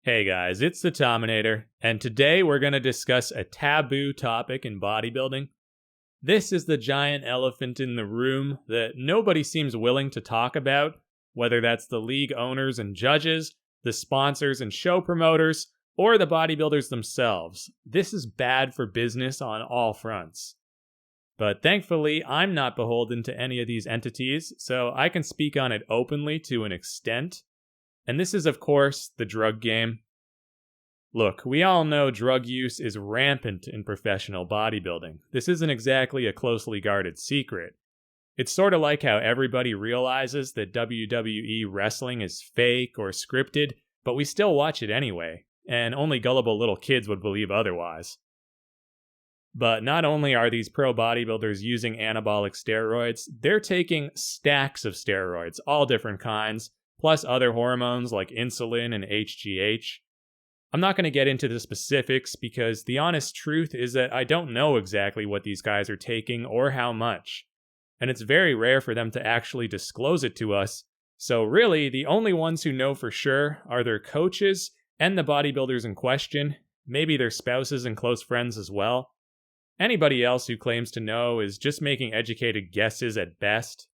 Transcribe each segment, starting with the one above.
Hey guys, it's the Tominator, and today we're going to discuss a taboo topic in bodybuilding. This is the giant elephant in the room that nobody seems willing to talk about, whether that's the league owners and judges, the sponsors and show promoters, or the bodybuilders themselves. This is bad for business on all fronts. But thankfully, I'm not beholden to any of these entities, so I can speak on it openly to an extent. And this is, of course, the drug game. Look, we all know drug use is rampant in professional bodybuilding. This isn't exactly a closely guarded secret. It's sort of like how everybody realizes that WWE wrestling is fake or scripted, but we still watch it anyway, and only gullible little kids would believe otherwise. But not only are these pro bodybuilders using anabolic steroids, they're taking stacks of steroids, all different kinds, plus other hormones like insulin and HGH. I'm not going to get into the specifics because the honest truth is that I don't know exactly what these guys are taking or how much. And it's very rare for them to actually disclose it to us, so really the only ones who know for sure are their coaches and the bodybuilders in question, maybe their spouses and close friends as well. Anybody else who claims to know is just making educated guesses at best.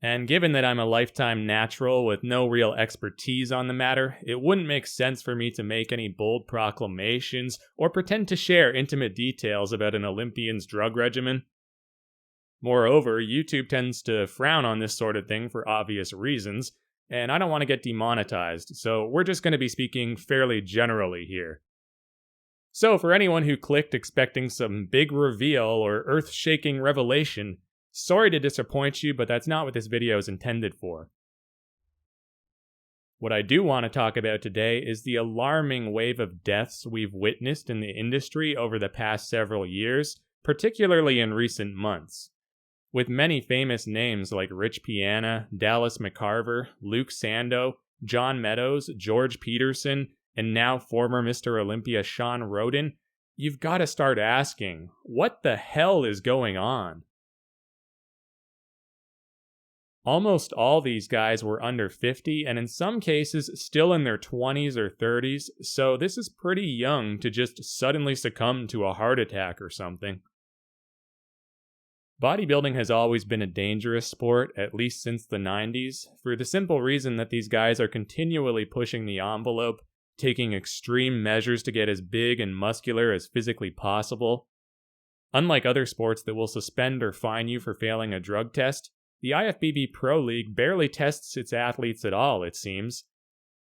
And given that I'm a lifetime natural with no real expertise on the matter, it wouldn't make sense for me to make any bold proclamations or pretend to share intimate details about an Olympian's drug regimen. Moreover, YouTube tends to frown on this sort of thing for obvious reasons, and I don't want to get demonetized, so we're just going to be speaking fairly generally here. So for anyone who clicked expecting some big reveal or earth-shaking revelation, sorry to disappoint you, but that's not what this video is intended for. What I do want to talk about today is the alarming wave of deaths we've witnessed in the industry over the past several years, particularly in recent months. With many famous names like Rich Piana, Dallas McCarver, Luke Sando, John Meadows, George Peterson, and now former Mr. Olympia Sean Roden, you've got to start asking, what the hell is going on? Almost all these guys were under 50, and in some cases still in their 20s or 30s, so this is pretty young to just suddenly succumb to a heart attack or something. Bodybuilding has always been a dangerous sport, at least since the 90s, for the simple reason that these guys are continually pushing the envelope, taking extreme measures to get as big and muscular as physically possible. Unlike other sports that will suspend or fine you for failing a drug test, the IFBB Pro League barely tests its athletes at all, it seems.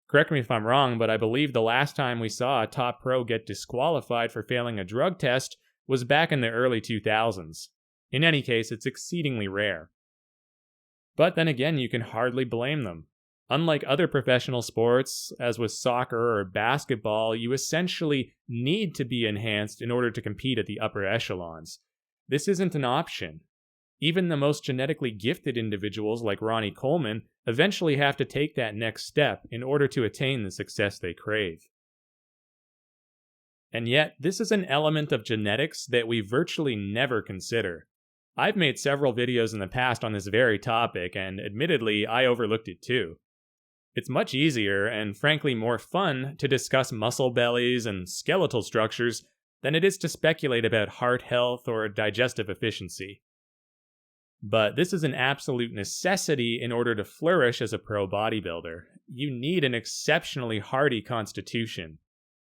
Correct me if I'm wrong, but I believe the last time we saw a top pro get disqualified for failing a drug test was back in the early 2000s. In any case, it's exceedingly rare. But then again, you can hardly blame them. Unlike other professional sports, as with soccer or basketball, you essentially need to be enhanced in order to compete at the upper echelons. This isn't an option. Even the most genetically gifted individuals like Ronnie Coleman eventually have to take that next step in order to attain the success they crave. And yet, this is an element of genetics that we virtually never consider. I've made several videos in the past on this very topic, and admittedly, I overlooked it too. It's much easier, and frankly more fun, to discuss muscle bellies and skeletal structures than it is to speculate about heart health or digestive efficiency. But this is an absolute necessity in order to flourish as a pro bodybuilder. You need an exceptionally hardy constitution.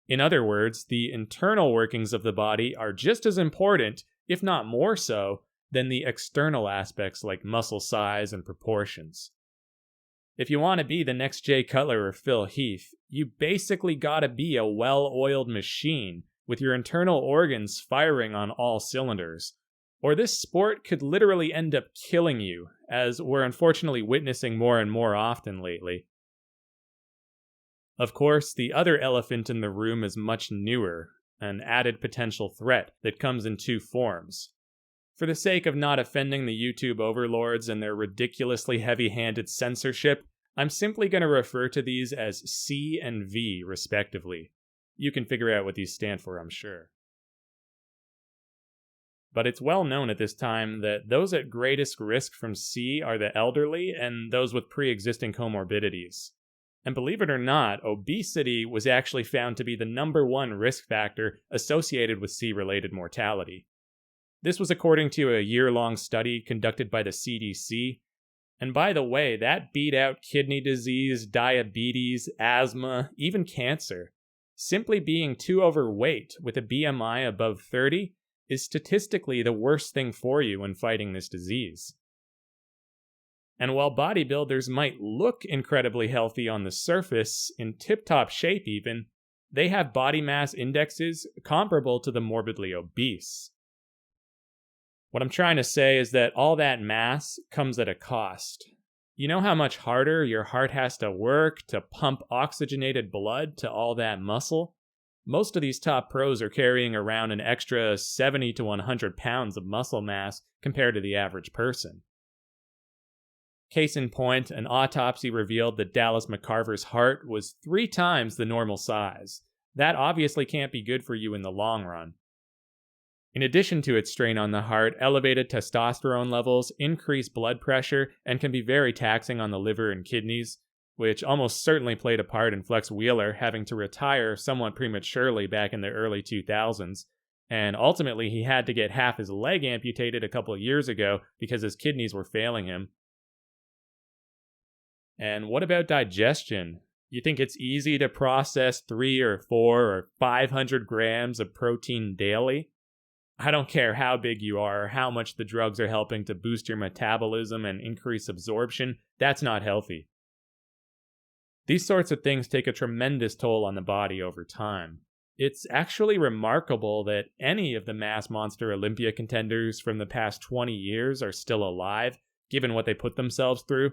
In other words, the internal workings of the body are just as important, if not more so, than the external aspects like muscle size and proportions. If you want to be the next Jay Cutler or Phil Heath, you basically gotta be a well-oiled machine with your internal organs firing on all cylinders. Or this sport could literally end up killing you, as we're unfortunately witnessing more and more often lately. Of course, the other elephant in the room is much newer, an added potential threat that comes in two forms. For the sake of not offending the YouTube overlords and their ridiculously heavy-handed censorship, I'm simply going to refer to these as C and V, respectively. You can figure out what these stand for, I'm sure. But it's well known at this time that those at greatest risk from C are the elderly and those with pre-existing comorbidities. And believe it or not, obesity was actually found to be the #1 risk factor associated with C-related mortality. This was according to a year-long study conducted by the CDC. And by the way, that beat out kidney disease, diabetes, asthma, even cancer. Simply being too overweight with a BMI above 30 is statistically the worst thing for you when fighting this disease. And while bodybuilders might look incredibly healthy on the surface, in tip-top shape even, they have body mass indexes comparable to the morbidly obese. What I'm trying to say is that all that mass comes at a cost. You know how much harder your heart has to work to pump oxygenated blood to all that muscle? Most of these top pros are carrying around an extra 70 to 100 pounds of muscle mass compared to the average person. Case in point, an autopsy revealed that Dallas McCarver's heart was 3 times the normal size. That obviously can't be good for you in the long run. In addition to its strain on the heart, elevated testosterone levels increase blood pressure and can be very taxing on the liver and kidneys, which almost certainly played a part in Flex Wheeler having to retire somewhat prematurely back in the early 2000s. And ultimately, he had to get half his leg amputated a couple of years ago because his kidneys were failing him. And what about digestion? You think it's easy to process 3 or 4 or 500 grams of protein daily? I don't care how big you are or how much the drugs are helping to boost your metabolism and increase absorption, that's not healthy. These sorts of things take a tremendous toll on the body over time. It's actually remarkable that any of the Mass Monster Olympia contenders from the past 20 years are still alive, given what they put themselves through.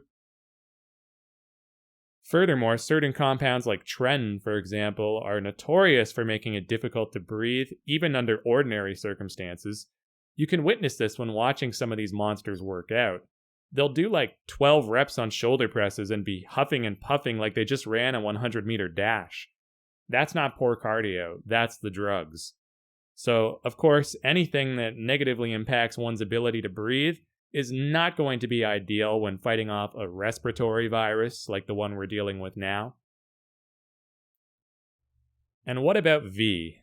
Furthermore, certain compounds like tren, for example, are notorious for making it difficult to breathe, even under ordinary circumstances. You can witness this when watching some of these monsters work out. They'll do like 12 reps on shoulder presses and be huffing and puffing like they just ran a 100-meter dash. That's not poor cardio, that's the drugs. So, of course, anything that negatively impacts one's ability to breathe is not going to be ideal when fighting off a respiratory virus like the one we're dealing with now. And what about V?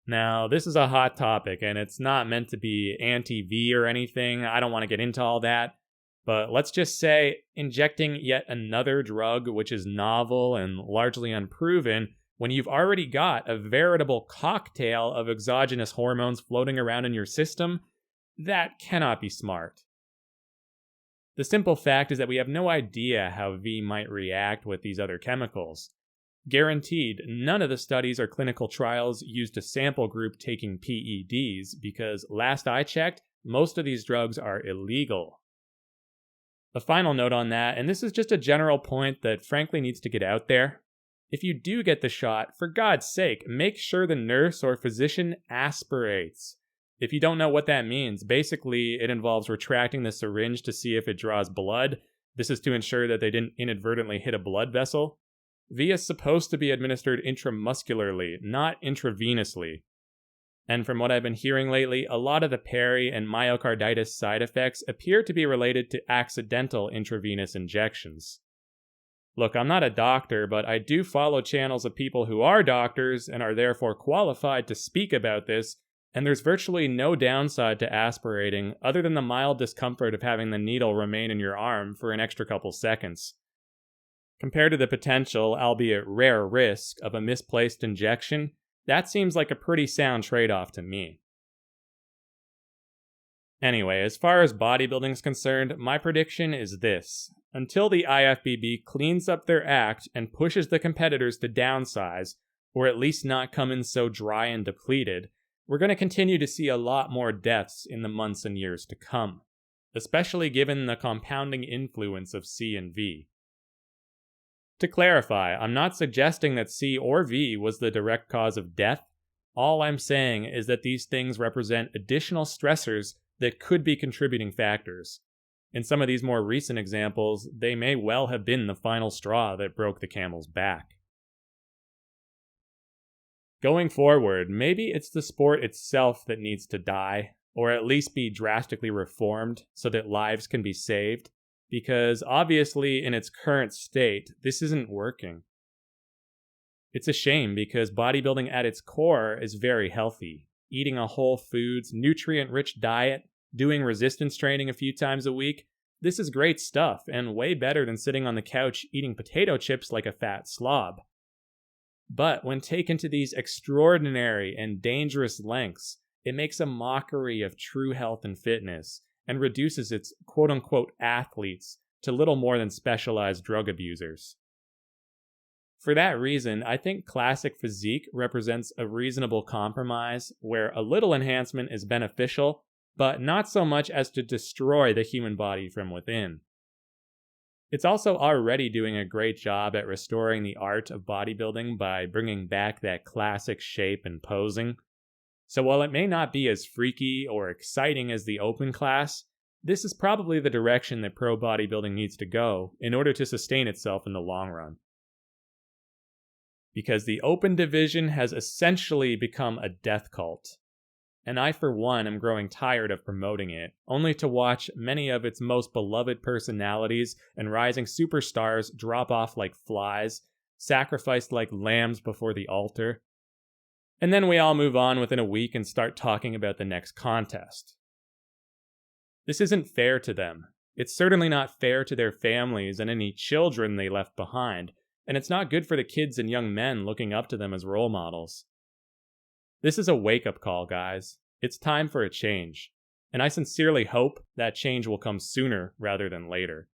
Now, this is a hot topic, and it's not meant to be anti-V or anything. I don't want to get into all that. But let's just say injecting yet another drug which is novel and largely unproven when you've already got a veritable cocktail of exogenous hormones floating around in your system, that cannot be smart. The simple fact is that we have no idea how V might react with these other chemicals. Guaranteed, none of the studies or clinical trials used a sample group taking PEDs because, last I checked, most of these drugs are illegal. A final note on that, and this is just a general point that frankly needs to get out there. If you do get the shot, for God's sake, make sure the nurse or physician aspirates. If you don't know what that means, basically it involves retracting the syringe to see if it draws blood. This is to ensure that they didn't inadvertently hit a blood vessel. V is supposed to be administered intramuscularly, not intravenously. And from what I've been hearing lately, a lot of the peri and myocarditis side effects appear to be related to accidental intravenous injections. Look, I'm not a doctor, but I do follow channels of people who are doctors and are therefore qualified to speak about this, and there's virtually no downside to aspirating other than the mild discomfort of having the needle remain in your arm for an extra couple seconds. Compared to the potential, albeit rare risk, of a misplaced injection, that seems like a pretty sound trade-off to me. Anyway, as far as bodybuilding's concerned, my prediction is this. Until the IFBB cleans up their act and pushes the competitors to downsize, or at least not come in so dry and depleted, we're going to continue to see a lot more deaths in the months and years to come, especially given the compounding influence of C and V. To clarify, I'm not suggesting that C or V was the direct cause of death. All I'm saying is that these things represent additional stressors that could be contributing factors. In some of these more recent examples, they may well have been the final straw that broke the camel's back. Going forward, maybe it's the sport itself that needs to die, or at least be drastically reformed so that lives can be saved. because obviously in its current state, this isn't working. It's a shame because bodybuilding at its core is very healthy. Eating a whole foods, nutrient-rich diet, doing resistance training a few times a week, this is great stuff and way better than sitting on the couch eating potato chips like a fat slob. But when taken to these extraordinary and dangerous lengths, it makes a mockery of true health and fitness and reduces its quote-unquote athletes to little more than specialized drug abusers. For that reason, I think classic physique represents a reasonable compromise where a little enhancement is beneficial, but not so much as to destroy the human body from within. It's also already doing a great job at restoring the art of bodybuilding by bringing back that classic shape and posing. So while it may not be as freaky or exciting as the open class, this is probably the direction that pro bodybuilding needs to go in order to sustain itself in the long run. Because the open division has essentially become a death cult. And I, for one, am growing tired of promoting it, only to watch many of its most beloved personalities and rising superstars drop off like flies, sacrificed like lambs before the altar. And then we all move on within a week and start talking about the next contest. This isn't fair to them. It's certainly not fair to their families and any children they left behind. And it's not good for the kids and young men looking up to them as role models. This is a wake-up call, guys. It's time for a change. And I sincerely hope that change will come sooner rather than later.